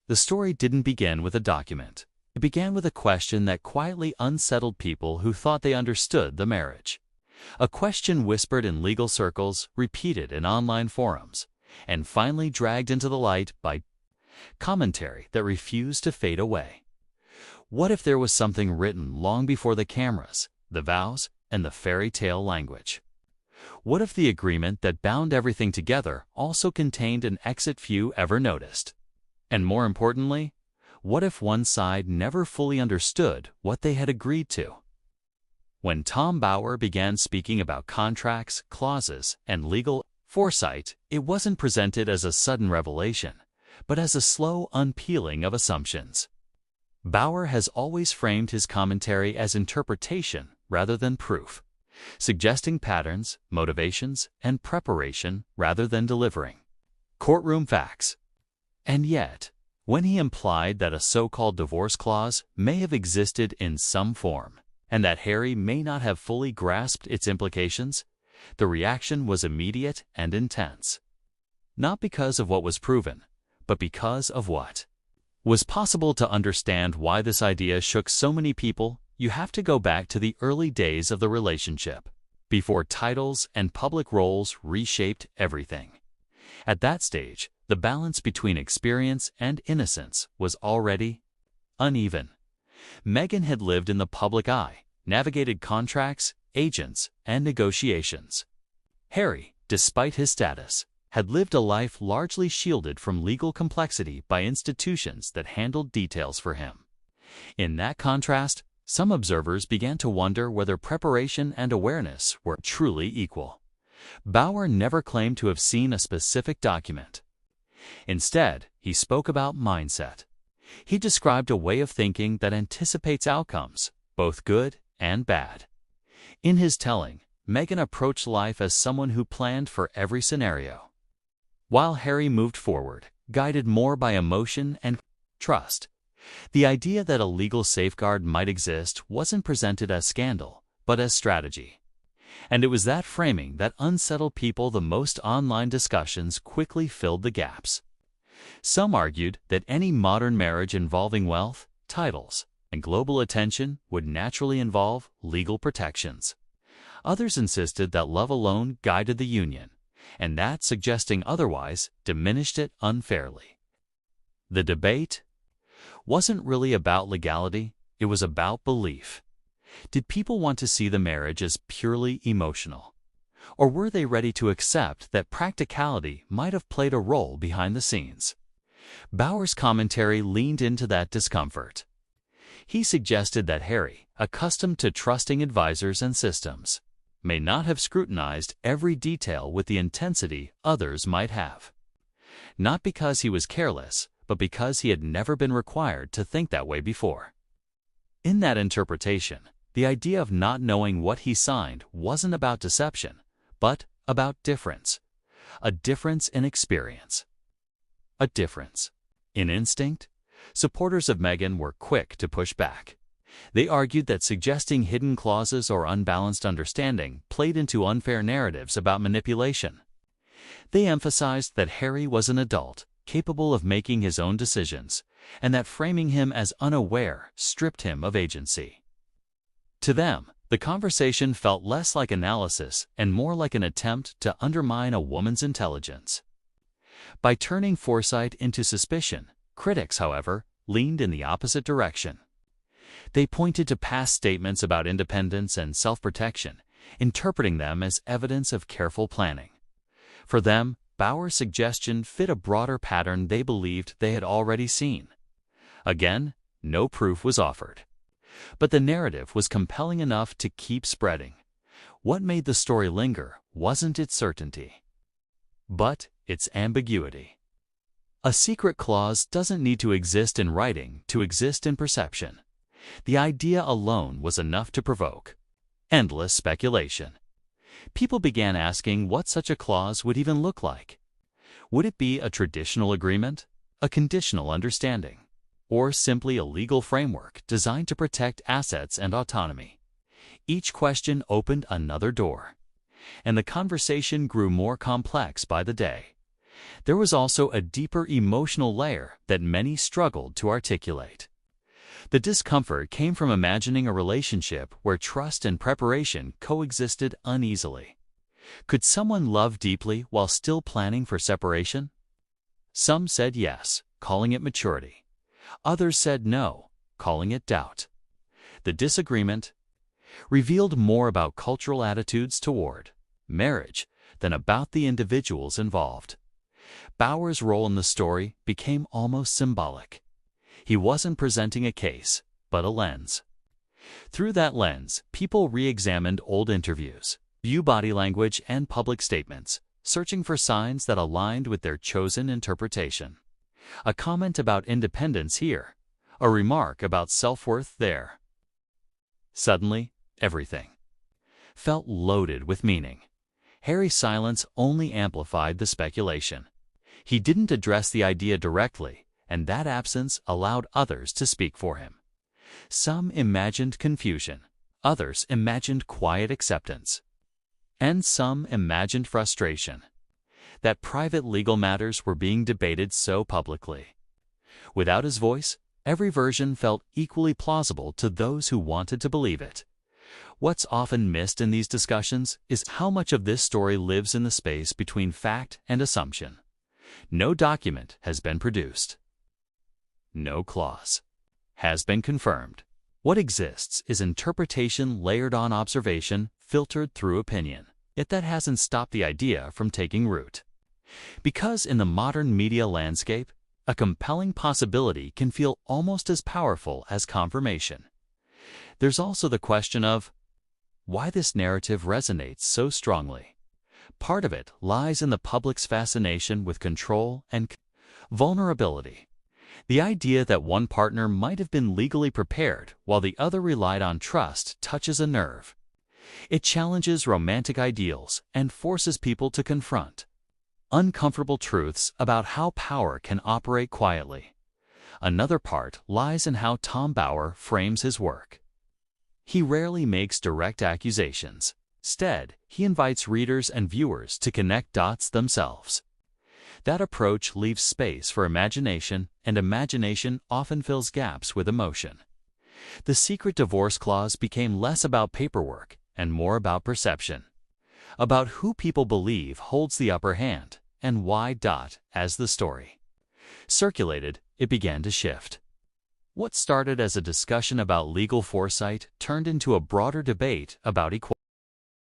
The story didn't begin with a document. It began with a question that quietly unsettled people who thought they understood the marriage. A question whispered in legal circles, repeated in online forums, and finally dragged into the light by commentary that refused to fade away. What if there was something written long before the cameras, the vows, and the fairy tale language? What if the agreement that bound everything together also contained an exit few ever noticed? And more importantly, what if one side never fully understood what they had agreed to? When Tom Bauer began speaking about contracts, clauses, and legal foresight, it wasn't presented as a sudden revelation, but as a slow unpeeling of assumptions. Bauer has always framed his commentary as interpretation rather than proof, suggesting patterns, motivations, and preparation rather than delivering courtroom facts. And yet, when he implied that a so-called divorce clause may have existed in some form, and that Harry may not have fully grasped its implications, the reaction was immediate and intense. Not because of what was proven, but because of what was possible. To understand why this idea shook so many people, you have to go back to the early days of the relationship, before titles and public roles reshaped everything. At that stage, the balance between experience and innocence was already uneven. Meghan had lived in the public eye, navigated contracts, agents, and negotiations. Harry, despite his status, had lived a life largely shielded from legal complexity by institutions that handled details for him. In that contrast, some observers began to wonder whether preparation and awareness were truly equal. Bauer never claimed to have seen a specific document. Instead, he spoke about mindset. He described a way of thinking that anticipates outcomes, both good and bad. In his telling, Meghan approached life as someone who planned for every scenario, while Harry moved forward, guided more by emotion and trust. The idea that a legal safeguard might exist wasn't presented as scandal, but as strategy. And it was that framing that unsettled people the most. Online discussions quickly filled the gaps. Some argued that any modern marriage involving wealth, titles, and global attention would naturally involve legal protections. Others insisted that love alone guided the union, and that suggesting otherwise diminished it unfairly. The debate wasn't really about legality, it was about belief. Did people want to see the marriage as purely emotional? Or were they ready to accept that practicality might have played a role behind the scenes? Bauer's commentary leaned into that discomfort. He suggested that Harry, accustomed to trusting advisors and systems, may not have scrutinized every detail with the intensity others might have. Not because he was careless, but because he had never been required to think that way before. In that interpretation, the idea of not knowing what he signed wasn't about deception, but about difference. A difference in experience. A difference in instinct. Supporters of Meghan were quick to push back. They argued that suggesting hidden clauses or unbalanced understanding played into unfair narratives about manipulation. They emphasized that Harry was an adult, capable of making his own decisions, and that framing him as unaware stripped him of agency. To them, the conversation felt less like analysis and more like an attempt to undermine a woman's intelligence. By turning foresight into suspicion, critics, however, leaned in the opposite direction. They pointed to past statements about independence and self-protection, interpreting them as evidence of careful planning. For them, Bauer's suggestion fit a broader pattern they believed they had already seen. Again, no proof was offered. But the narrative was compelling enough to keep spreading. What made the story linger wasn't its certainty, but its ambiguity. A secret clause doesn't need to exist in writing to exist in perception. The idea alone was enough to provoke endless speculation. People began asking what such a clause would even look like. Would it be a traditional agreement, a conditional understanding, or simply a legal framework designed to protect assets and autonomy? Each question opened another door, and the conversation grew more complex by the day. There was also a deeper emotional layer that many struggled to articulate. The discomfort came from imagining a relationship where trust and preparation coexisted uneasily. Could someone love deeply while still planning for separation? Some said yes, calling it maturity. Others said no, calling it doubt. The disagreement revealed more about cultural attitudes toward marriage than about the individuals involved. Bauer's role in the story became almost symbolic. He wasn't presenting a case, but a lens. Through that lens, people re-examined old interviews, viewed body language and public statements, searching for signs that aligned with their chosen interpretation. A comment about independence here, a remark about self-worth there. Suddenly, everything felt loaded with meaning. Harry's silence only amplified the speculation. He didn't address the idea directly, and that absence allowed others to speak for him. Some imagined confusion, others imagined quiet acceptance, and some imagined frustration that private legal matters were being debated so publicly. Without his voice, every version felt equally plausible to those who wanted to believe it. What's often missed in these discussions is how much of this story lives in the space between fact and assumption. No document has been produced. No clause has been confirmed. What exists is interpretation layered on observation, filtered through opinion. Yet that hasn't stopped the idea from taking root. Because in the modern media landscape, a compelling possibility can feel almost as powerful as confirmation. There's also the question of why this narrative resonates so strongly. Part of it lies in the public's fascination with control and vulnerability. The idea that one partner might have been legally prepared while the other relied on trust touches a nerve. It challenges romantic ideals and forces people to confront uncomfortable truths about how power can operate quietly. Another part lies in how Tom Bauer frames his work. He rarely makes direct accusations. Instead, he invites readers and viewers to connect dots themselves. That approach leaves space for imagination, and imagination often fills gaps with emotion. The secret divorce clause became less about paperwork and more about perception, about who people believe holds the upper hand, and why. As the story circulated, it began to shift. What started as a discussion about legal foresight turned into a broader debate about equality.